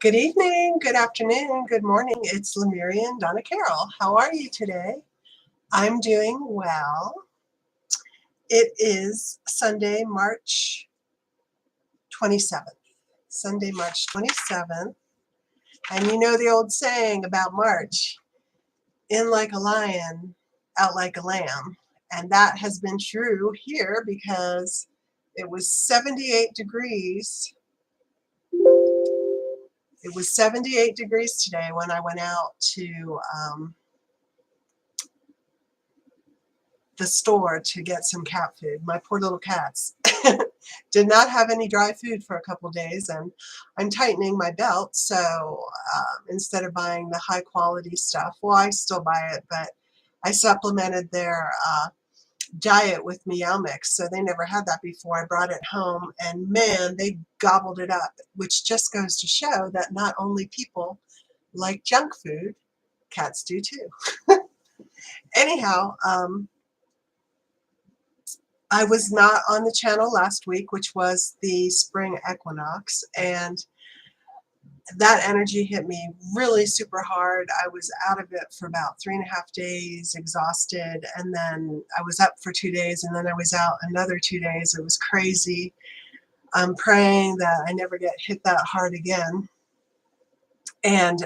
Good evening, good afternoon, good morning. It's Lemurian Donna Carol. How are you today? I'm doing well. It is Sunday, March 27th. Sunday, March 27th. And you know the old saying about March, in like a lion, out like a lamb. And that has been true here because it was 78 degrees. It was 78 degrees today when I went out to the store to get some cat food. My poor little cats did not have any dry food for a couple days, and I'm tightening my belt, so instead of buying the high quality stuff, well, I still buy it, but I supplemented their diet with Meow Mix, so they never had that before. I brought it home, and man, they gobbled it up, which just goes to show that not only people like junk food, cats do too. Anyhow, I was not on the channel last week, which was the spring equinox, and that energy hit me really super hard. I was out of it for about 3.5 days, exhausted, and then I was up for 2 days, and then I was out another 2 days. It was crazy. I'm praying that I never get hit that hard again. And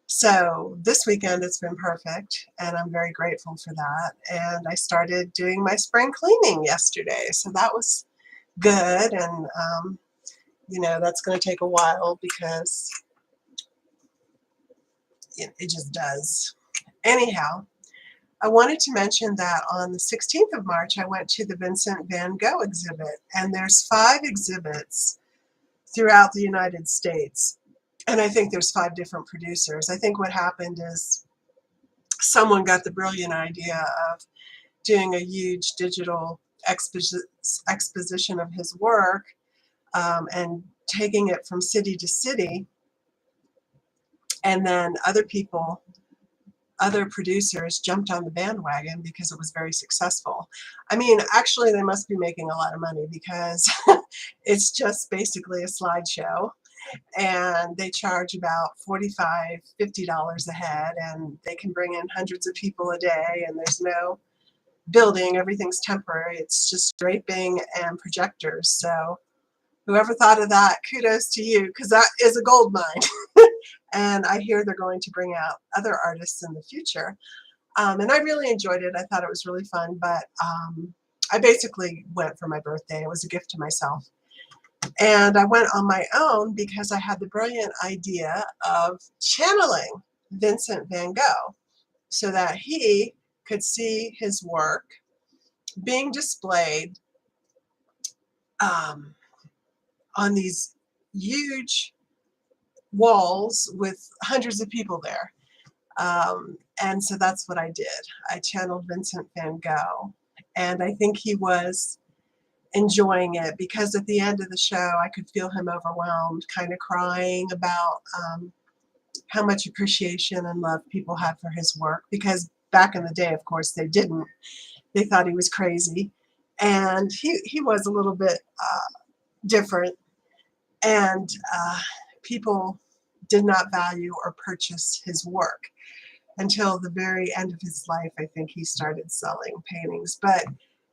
so this weekend it's been perfect, and I'm very grateful for that. And I started doing my spring cleaning yesterday, so that was good. And you know, that's going to take a while because it just does. Anyhow, I wanted to mention that on the 16th of March I went to the Vincent Van Gogh exhibit, and there's 5 exhibits throughout the United States. And I think there's 5 different producers. I think what happened is someone got the brilliant idea of doing a huge digital exposition of his work and taking it from city to city. And then other producers jumped on the bandwagon because it was very successful. I mean, actually, they must be making a lot of money because it's just basically a slideshow. And they charge about $45, $50 a head, and they can bring in hundreds of people a day, and there's no building, everything's temporary. It's just draping and projectors. So whoever thought of that, kudos to you, because that is a gold mine. And I hear they're going to bring out other artists in the future. And I really enjoyed it. I thought it was really fun, but I basically went for my birthday. It was a gift to myself. And I went on my own because I had the brilliant idea of channeling Vincent Van Gogh so that he could see his work being displayed on these huge walls with hundreds of people there. And so that's what I did. I channeled Vincent Van Gogh, and I think he was enjoying it because at the end of the show I could feel him overwhelmed, kind of crying about how much appreciation and love people had for his work, because back in the day, of course, they didn't. They thought he was crazy, and he was a little bit different, and people did not value or purchase his work until the very end of his life. I think he started selling paintings, but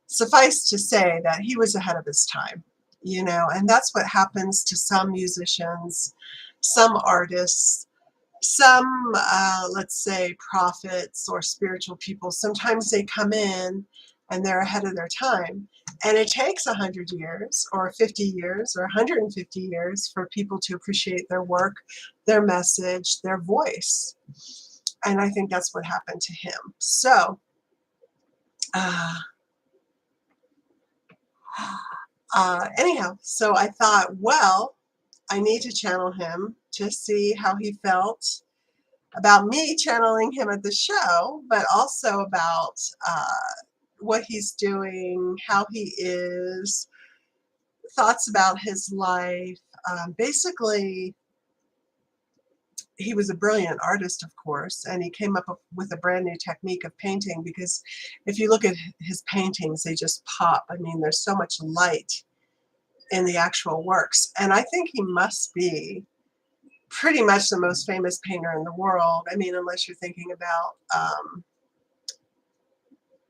suffice to say that he was ahead of his time, you know, and that's what happens to some musicians, some artists, some, let's say, prophets or spiritual people. Sometimes they come in and they're ahead of their time, and it takes 100 years or 50 years or 150 years for people to appreciate their work, their message, their voice. And I think that's what happened to him. So, anyhow, so I thought, well, I need to channel him to see how he felt about me channeling him at the show, but also about what he's doing, how he is, thoughts about his life. Basically, he was a brilliant artist, of course, and he came up with a brand new technique of painting, because if you look at his paintings, they just pop. I mean, there's so much light in the actual works. And I think he must be pretty much the most famous painter in the world. I mean, unless you're thinking about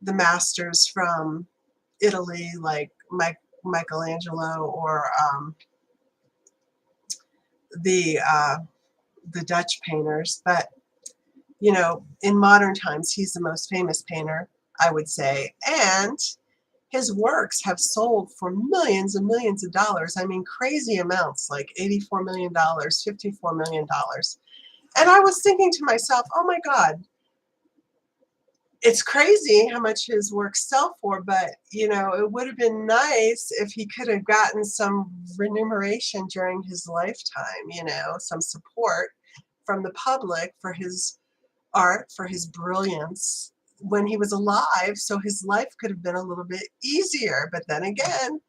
the masters from Italy, like Michelangelo, or the Dutch painters. But you know, in modern times, he's the most famous painter, I would say, and his works have sold for millions and millions of dollars. I mean, crazy amounts, like $84 million, $54 million. And I was thinking to myself, oh my God, it's crazy how much his works sell for, but you know, it would have been nice if he could have gotten some remuneration during his lifetime, you know, some support from the public for his art, for his brilliance when he was alive, so his life could have been a little bit easier. But then again,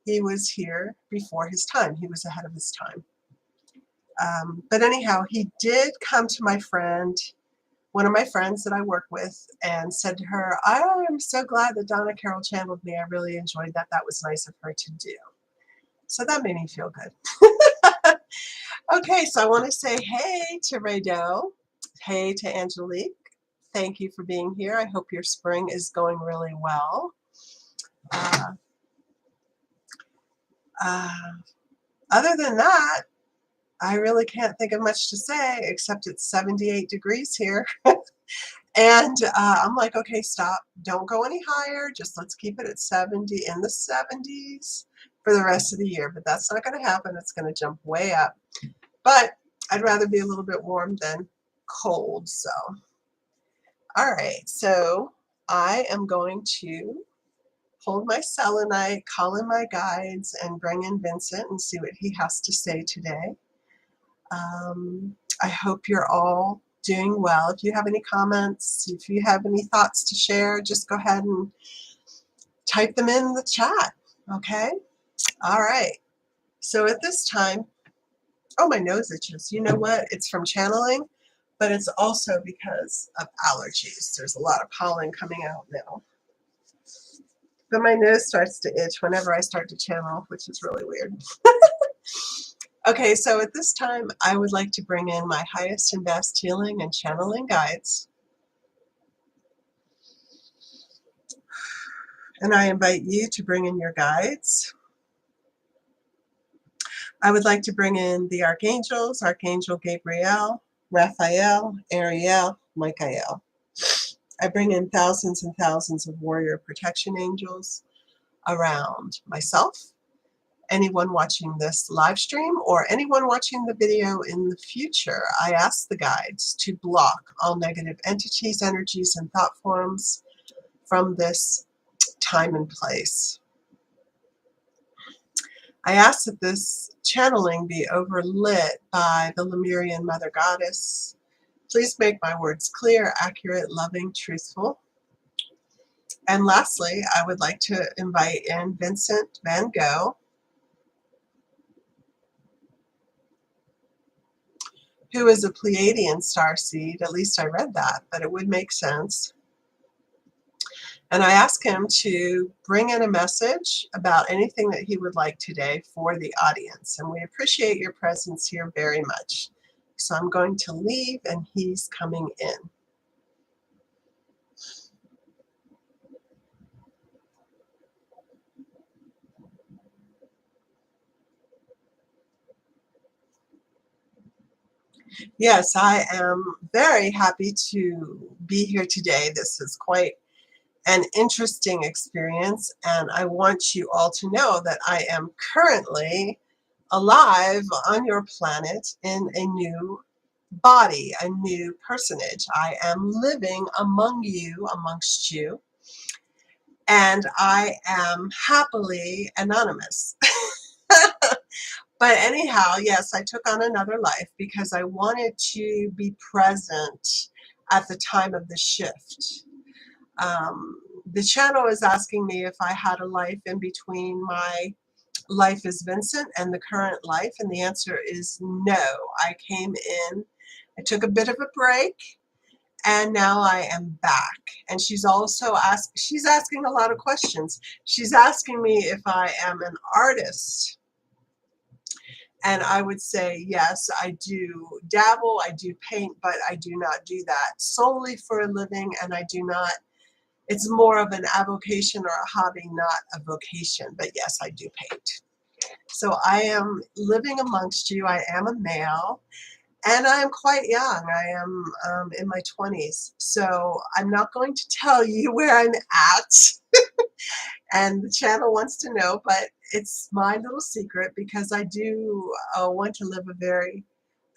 he was here before his time. He was ahead of his time. But anyhow, he did come to my friend, one of my friends that I work with, and said to her, I am so glad that Donna Carol channeled me. I really enjoyed that. That was nice of her to do. So that made me feel good. Okay, so I want to say hey to Raydo. Hey to Angelique. Thank you for being here. I hope your spring is going really well. Other than that, I really can't think of much to say, except it's 78 degrees here. And I'm like, okay, stop. Don't go any higher. Just let's keep it at 70, in the 70s for the rest of the year. But that's not going to happen. It's going to jump way up. But I'd rather be a little bit warm than cold. So, all right. So I am going to hold my selenite, call in my guides, and bring in Vincent and see what he has to say today. I hope you're all doing well. If you have any comments, if you have any thoughts to share, just go ahead and type them in the chat, okay? All right. So at this time, oh, my nose itches. You know what? It's from channeling, but it's also because of allergies. There's a lot of pollen coming out now. But my nose starts to itch whenever I start to channel, which is really weird. Okay, so at this time, I would like to bring in my highest and best healing and channeling guides. And I invite you to bring in your guides. I would like to bring in the archangels, Archangel Gabriel, Raphael, Ariel, Michael. I bring in thousands and thousands of warrior protection angels around myself, anyone watching this live stream, or anyone watching the video in the future. I ask the guides to block all negative entities, energies, and thought forms from this time and place. I ask that this channeling be overlit by the Lemurian Mother Goddess. Please make my words clear, accurate, loving, truthful. And lastly, I would like to invite in Vincent Van Gogh, who is a Pleiadian starseed. At least I read that, but it would make sense. And I ask him to bring in a message about anything that he would like today for the audience. And we appreciate your presence here very much. So I'm going to leave, and he's coming in. Yes, I am very happy to be here today. This is quite an interesting experience, and I want you all to know that I am currently alive on your planet in a new body, a new personage. I am living amongst you, and I am happily anonymous. But anyhow, yes, I took on another life because I wanted to be present at the time of the shift. The channel is asking me if I had a life in between my life as Vincent and the current life, and the answer is no. I came in, I took a bit of a break, and now I am back. And she's also asking a lot of questions. She's asking me if I am an artist. And I would say, yes, I do dabble, I do paint, but I do not do that solely for a living, and I do not, it's more of an avocation or a hobby, not a vocation, but yes, I do paint. So I am living amongst you. I am a male, and I am quite young. I am in my 20s. So I'm not going to tell you where I'm at, and the channel wants to know, but it's my little secret because I do want to live a very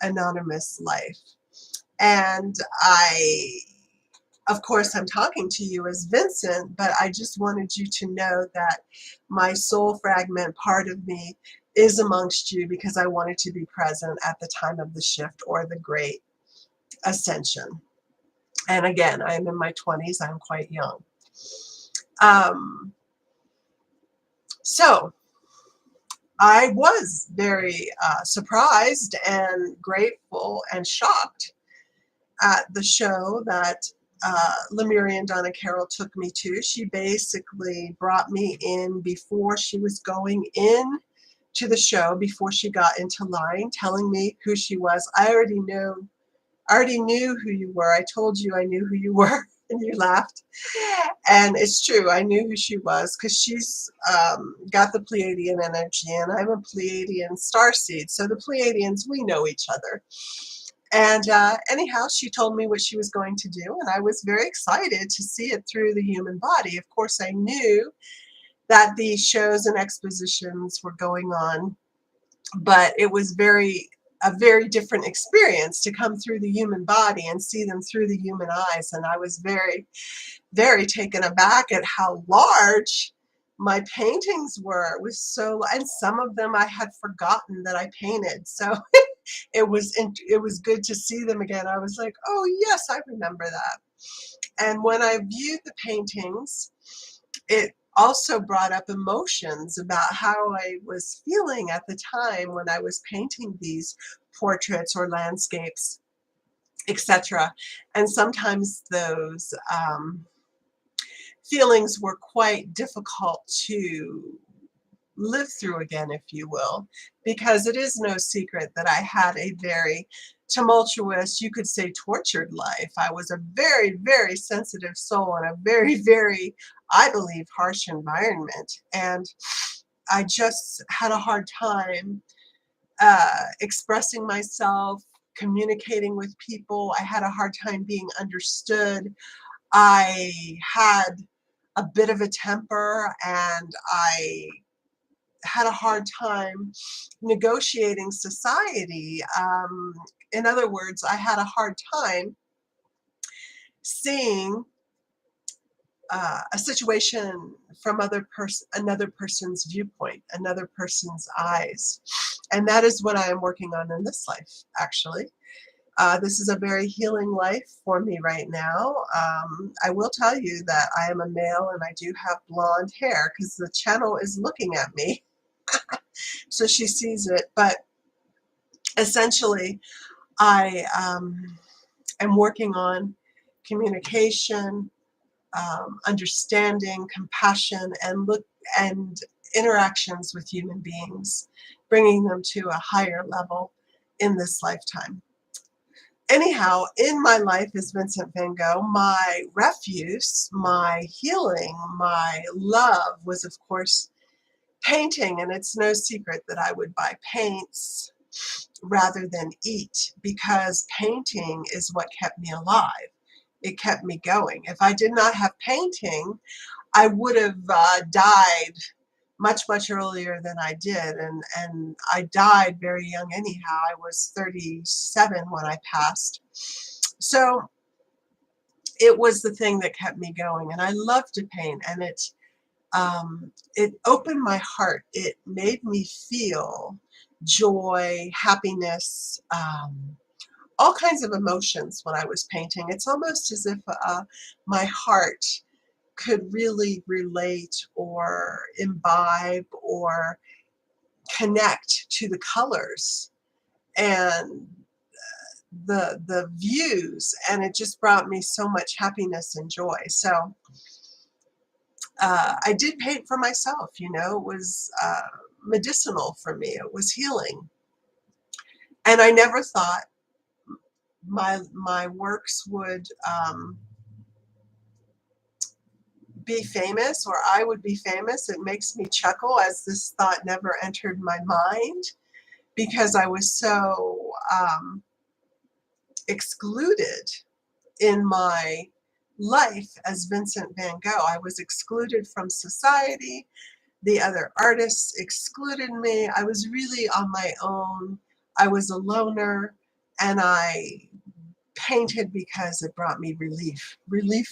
anonymous life. And of course, I'm talking to you as Vincent, but I just wanted you to know that my soul fragment part of me is amongst you because I wanted to be present at the time of the shift or the great ascension. And again, I'm in my 20s, I'm quite young. Um, so I was very surprised and grateful and shocked at the show that Lemurian Donna Carol took me to. She basically brought me in before she was going in to the show, before she got into line, telling me who she was. I already knew who you were. I told you I knew who you were, and you laughed. And it's true, I knew who she was because she's got the Pleiadian energy, and I'm a Pleiadian starseed. So the Pleiadians, we know each other. And anyhow, she told me what she was going to do, and I was very excited to see it through the human body. Of course, I knew that these shows and expositions were going on, but it was a very different experience to come through the human body and see them through the human eyes. And I was very, very taken aback at how large my paintings were. It was so, and some of them I had forgotten that I painted. So it was good to see them again. I was like, oh yes, I remember that. And when I viewed the paintings, it also brought up emotions about how I was feeling at the time when I was painting these portraits or landscapes, etc. And sometimes those feelings were quite difficult to live through again, if you will, because it is no secret that I had a very tumultuous, you could say tortured life. I was a very, very sensitive soul in a very, very, I believe, harsh environment. And I just had a hard time expressing myself, communicating with people. I had a hard time being understood. I had a bit of a temper, and I had a hard time negotiating society. In other words, I had a hard time seeing a situation from another person's viewpoint, another person's eyes. And that is what I am working on in this life, actually. This is a very healing life for me right now. I will tell you that I am a male and I do have blonde hair because the channel is looking at me. So she sees it. But essentially, I am working on communication, understanding, compassion, and interactions with human beings, bringing them to a higher level in this lifetime. Anyhow, in my life as Vincent Van Gogh, my refuse, my healing, my love was, of course, painting. And it's no secret that I would buy paints rather than eat, because painting is what kept me alive. It kept me going. If I did not have painting, I would have died much, much earlier than I did. And I died very young anyhow. I was 37 when I passed. So it was the thing that kept me going. And I love to paint, and it opened my heart. It made me feel joy, happiness, all kinds of emotions when I was painting. It's almost as if my heart could really relate or imbibe or connect to the colors and the views, and it just brought me so much happiness and joy. So I did paint for myself, it was medicinal for me. It was healing. And I never thought my works would be famous, or I would be famous. It makes me chuckle, as this thought never entered my mind, because I was so excluded in my life as Vincent Van Gogh. I was excluded from society. The other artists excluded me. I was really on my own. I was a loner, and I painted because it brought me relief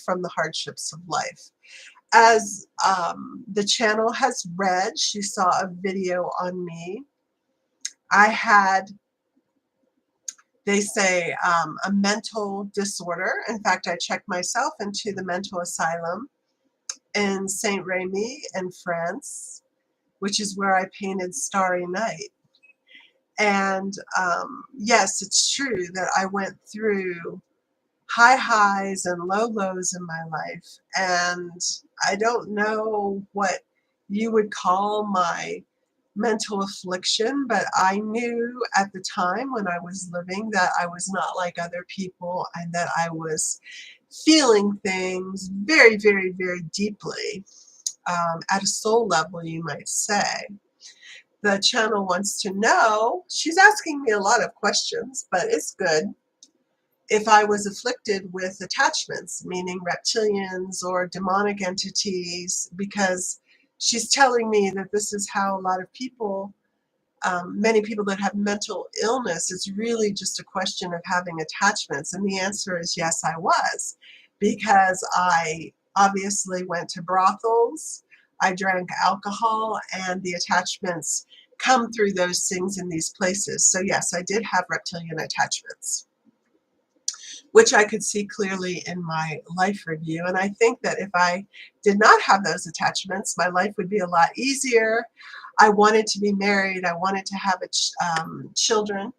from the hardships of life. As the channel has read, she saw a video on me. I had, they say, a mental disorder. In fact, I checked myself into the mental asylum in Saint Remy in France, which is where I painted Starry Night. And yes, it's true that I went through high highs and low lows in my life. And I don't know what you would call my mental affliction, but I knew at the time when I was living that I was not like other people, and that I was feeling things very, very, very deeply, at a soul level, you might say. The channel wants to know, she's asking me a lot of questions, but it's good, if I was afflicted with attachments, meaning reptilians or demonic entities, because she's telling me that this is how a lot of people, many people that have mental illness, it's really just a question of having attachments. And the answer is yes, I was, because I obviously went to brothels, I drank alcohol, and the attachments come through those things in these places. So yes, I did have reptilian attachments, which I could see clearly in my life review. And I think that if I did not have those attachments, my life would be a lot easier. I wanted to be married. I wanted to have children,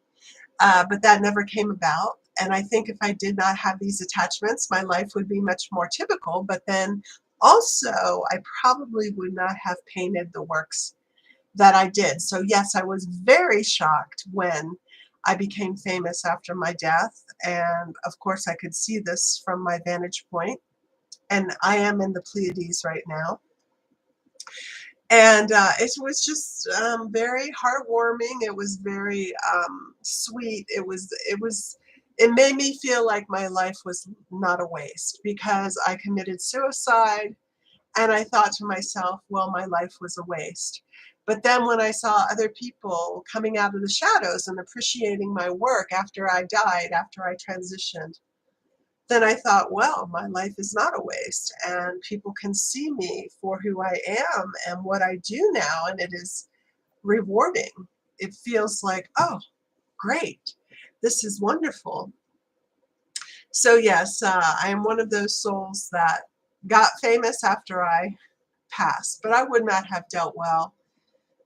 but that never came about. And I think if I did not have these attachments, my life would be much more typical. But then also, I probably would not have painted the works that I did. So yes, I was very shocked when I became famous after my death. And of course, I could see this from my vantage point. And I am in the Pleiades right now. And it was just very heartwarming. It was very sweet. It made me feel like my life was not a waste, because I committed suicide. And I thought to myself, well, my life was a waste. But then when I saw other people coming out of the shadows and appreciating my work after I died, after I transitioned, then I thought, well, my life is not a waste, and people can see me for who I am and what I do now, and it is rewarding. It feels like, oh, great, this is wonderful. So yes, I am one of those souls that got famous after I passed, but I would not have dealt well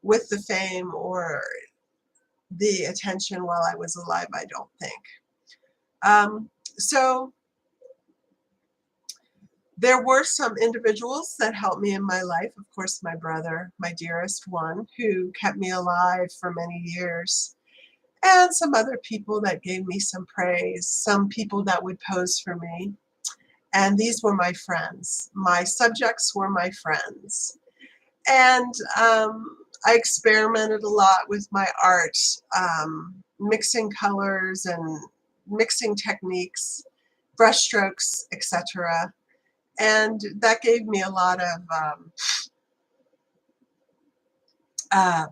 with the fame or the attention while I was alive, I don't think. So there were some individuals that helped me in my life. Of course, my brother, my dearest one, who kept me alive for many years, and some other people that gave me some praise, some people that would pose for me. And these were my friends. My subjects were my friends. And I experimented a lot with my art, mixing colors and mixing techniques, brushstrokes, etc. And that gave me a lot of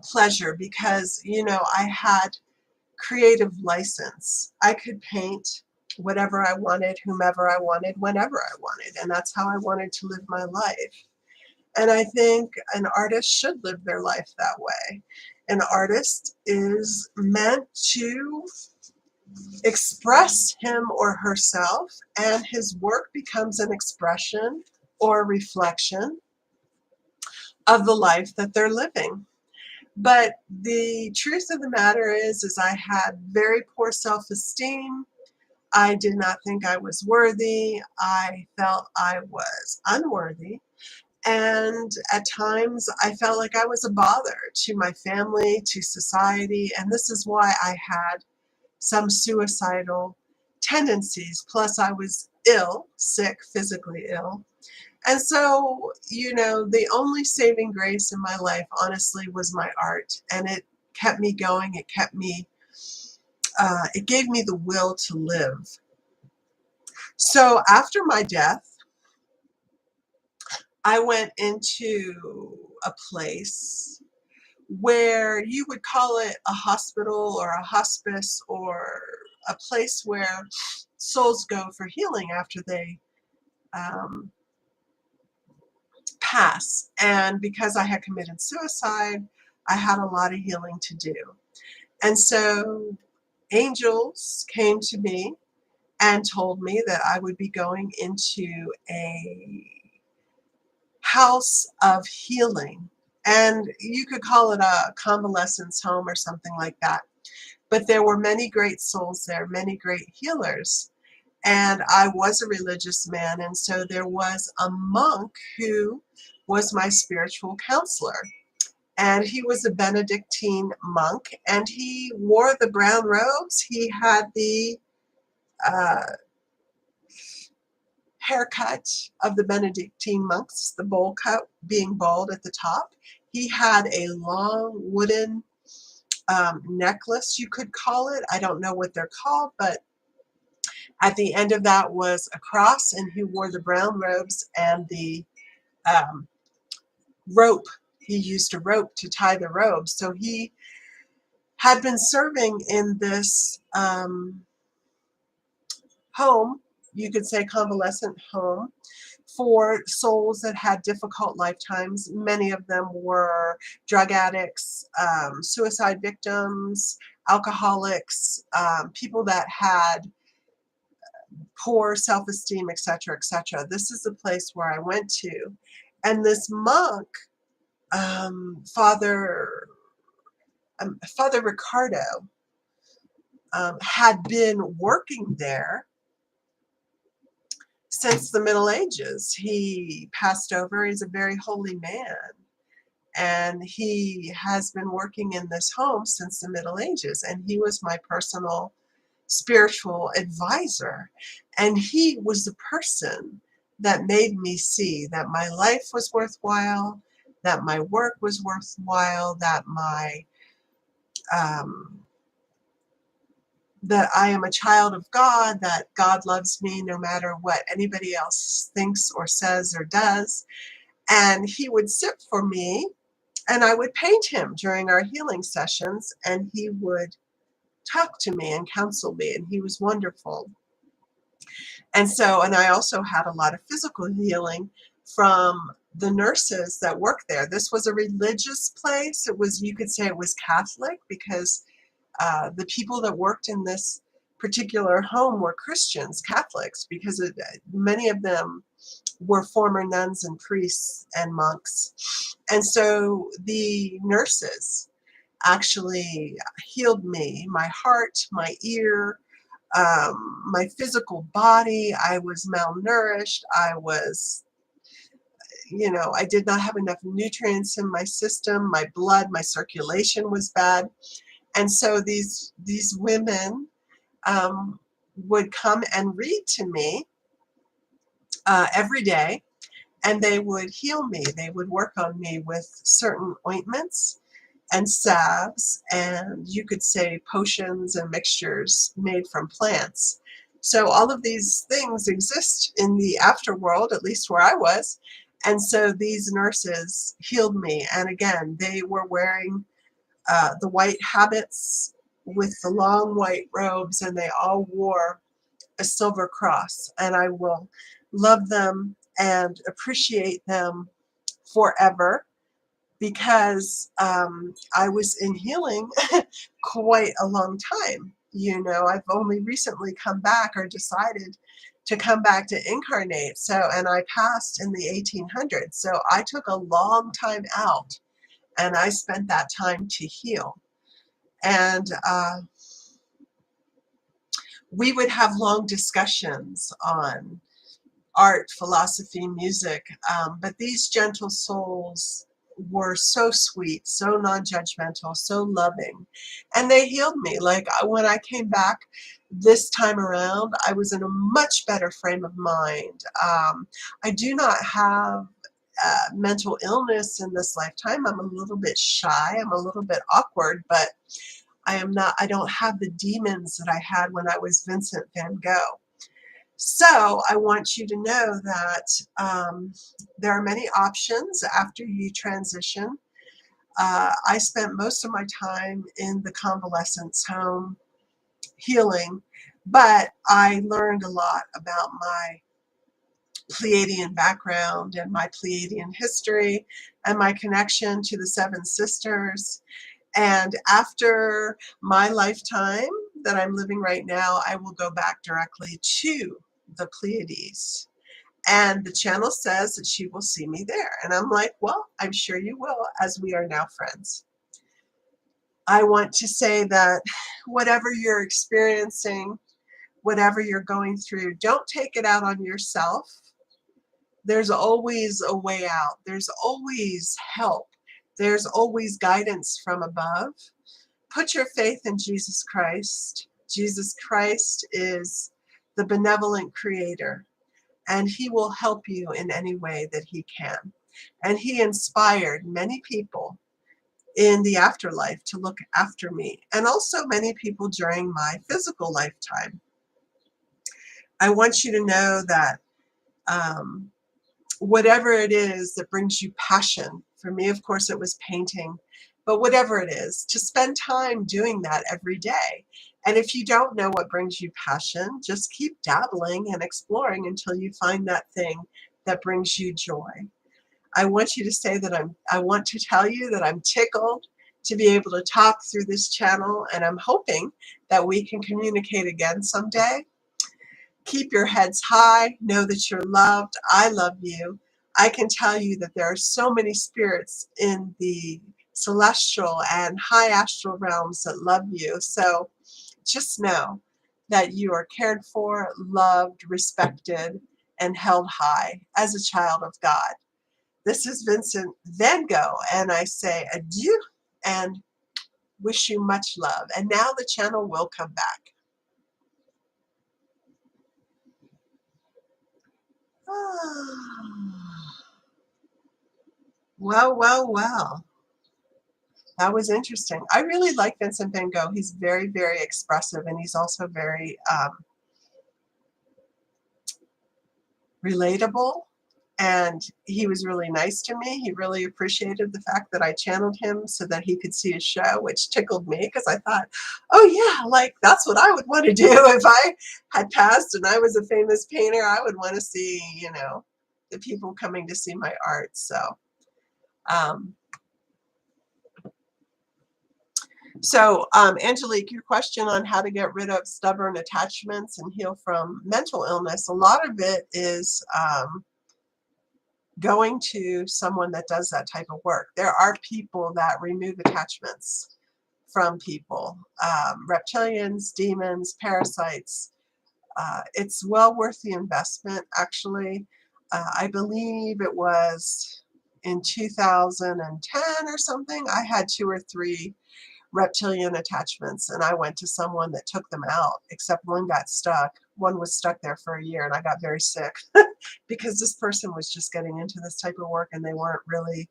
pleasure, because, I had creative license. I could paint whatever I wanted, whomever I wanted, whenever I wanted. And that's how I wanted to live my life. And I think an artist should live their life that way. An artist is meant to express him or herself, and his work becomes an expression or reflection of the life that they're living. But the truth of the matter is I had very poor self-esteem. I did not think I was worthy. I felt I was unworthy. And at times I felt like I was a bother to my family, to society. And this is why I had some suicidal tendencies. Plus, I was ill, sick, physically ill. And so, the only saving grace in my life, honestly, was my art. And it kept me going. It gave me the will to live. So after my death, I went into a place where you would call it a hospital or a hospice, or a place where souls go for healing after they um, pass. And because I had committed suicide, I had a lot of healing to do. And so angels came to me and told me that I would be going into a house of healing. And you could call it a convalescence home or something like that. But there were many great souls there, many great healers. And I was a religious man, and so there was a monk who was my spiritual counselor. And he was a Benedictine monk, and he wore the brown robes. He had the uh, haircut of the Benedictine monks, the bowl cut being bald at the top. He had a long wooden necklace, you could call it. I don't know what they're called, but at the end of that was a cross, and he wore the brown robes and the um, rope. He used a rope to tie the robes. So he had been serving in this home, you could say convalescent home, for souls that had difficult lifetimes. Many of them were drug addicts, suicide victims, alcoholics, people that had poor self-esteem, etc., etc. This is the place where I went to. And this monk, Father Ricardo, had been working there since the Middle Ages. He passed over. He's a very holy man. And he has been working in this home since the Middle Ages. And he was my personal spiritual advisor. And he was the person that made me see that my life was worthwhile, that my work was worthwhile, that that I am a child of God, that God loves me no matter what anybody else thinks or says or does. And he would sit for me, and I would paint him during our healing sessions, and he would talk to me and counsel me, and he was wonderful. And I also had a lot of physical healing from the nurses that worked there. This was a religious place. You could say it was Catholic, because the people that worked in this particular home were Christians, Catholics, because many of them were former nuns and priests and monks. And so the nurses actually healed me, my heart, my ear, my physical body. I was malnourished. I did not have enough nutrients in my system. My blood, my circulation was bad. And so these women would come and read to me every day, and they would heal me. They would work on me with certain ointments and salves, and you could say potions and mixtures made from plants. So all of these things exist in the afterworld, at least where I was. And so these nurses healed me. And again, they were wearing the white habits with the long white robes, and they all wore a silver cross. And I will love them and appreciate them forever, because I was in healing quite a long time. I've only recently come back, or decided to come back to incarnate. And I passed in the 1800s. So I took a long time out, and I spent that time to heal. And we would have long discussions on art, philosophy, music. But these gentle souls were so sweet, so non-judgmental, so loving, and they healed me. Like when I came back this time around, I was in a much better frame of mind. I do not have mental illness in this lifetime. I'm a little bit shy. I'm a little bit awkward, but I don't have the demons that I had when I was Vincent Van Gogh. So I want you to know that there are many options after you transition. I spent most of my time in the convalescence home healing, but I learned a lot about my Pleiadian background and my Pleiadian history and my connection to the Seven Sisters. And after my lifetime that I'm living right now, I will go back directly to the Pleiades. And the channel says that she will see me there. And I'm like, well, I'm sure you will, as we are now friends. I want to say that whatever you're experiencing, whatever you're going through, don't take it out on yourself. There's always a way out. There's always help. There's always guidance from above. Put your faith in Jesus Christ. Jesus Christ is the benevolent creator, and he will help you in any way that he can. And he inspired many people in the afterlife to look after me, and also many people during my physical lifetime. I want you to know that whatever it is that brings you passion, for me, of course, it was painting, but whatever it is, to spend time doing that every day. And if you don't know what brings you passion, just keep dabbling and exploring until you find that thing that brings you joy. I want you to say that I want to tell you that I'm tickled to be able to talk through this channel, and I'm hoping that we can communicate again someday. Keep your heads high. Know that you're loved. I love you. I can tell you that there are so many spirits in the celestial and high astral realms that love you. So just know that you are cared for, loved, respected, and held high as a child of God. This is Vincent Van Gogh, and I say adieu and wish you much love. And now the channel will come back. Well, well, well. That was interesting. I really like Vincent Van Gogh. He's very, very expressive, and he's also very relatable. And he was really nice to me. He really appreciated the fact that I channeled him so that he could see his show, which tickled me because I thought, oh yeah, like that's what I would want to do if I had passed and I was a famous painter. I would want to see, you know, the people coming to see my art. So, Angelique, your question on how to get rid of stubborn attachments and heal from mental illness, a lot of it is going to someone that does that type of work. There are people that remove attachments from people, reptilians, demons, parasites. It's well worth the investment, actually. I believe it was in 2010 or something, I had 2 or 3 reptilian attachments, and I went to someone that took them out, except one got stuck. One was stuck there for a year, and I got very sick because this person was just getting into this type of work and they weren't really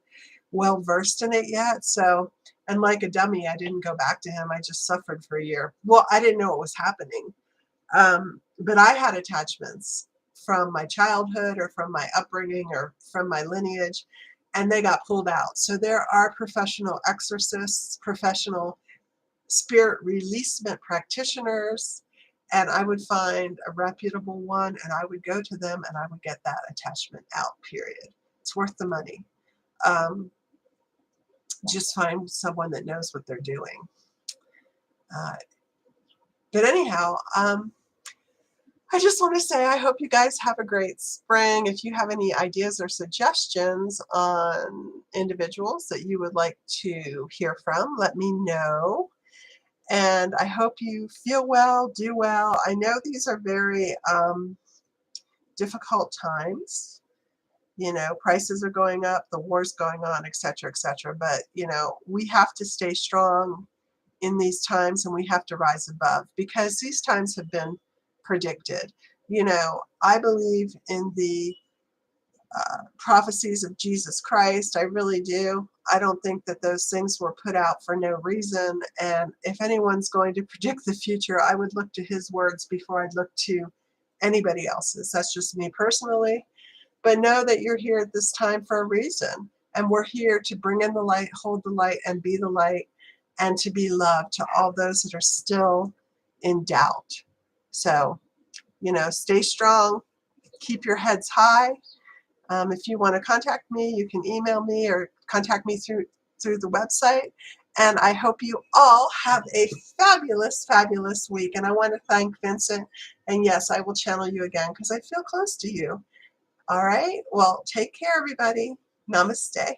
well versed in it yet. So, and like a dummy, I didn't go back to him. I just suffered for a year. Well, I didn't know what was happening. But I had attachments from my childhood or from my upbringing or from my lineage, and they got pulled out. So there are professional exorcists, professional spirit releasement practitioners, and I would find a reputable one and I would go to them and I would get that attachment out, period. It's worth the money. Just find someone that knows what they're doing. But anyhow, I just want to say I hope you guys have a great spring. If you have any ideas or suggestions on individuals that you would like to hear from, let me know. And I hope you feel well, do well. I know these are very difficult times, Prices are going up, the war's going on, etc., etc. But, we have to stay strong in these times, and we have to rise above, because these times have been predicted. I believe in the prophecies of Jesus Christ. I really do. I don't think that those things were put out for no reason. And if anyone's going to predict the future, I would look to his words before I'd look to anybody else's. That's just me personally. But know that you're here at this time for a reason. And we're here to bring in the light, hold the light, and be the light, and to be love to all those that are still in doubt. So, stay strong, keep your heads high. If you want to contact me, you can email me or contact me through the website. And I hope you all have a fabulous, fabulous week. And I want to thank Vincent. And yes, I will channel you again because I feel close to you. All right. Well, take care, everybody. Namaste.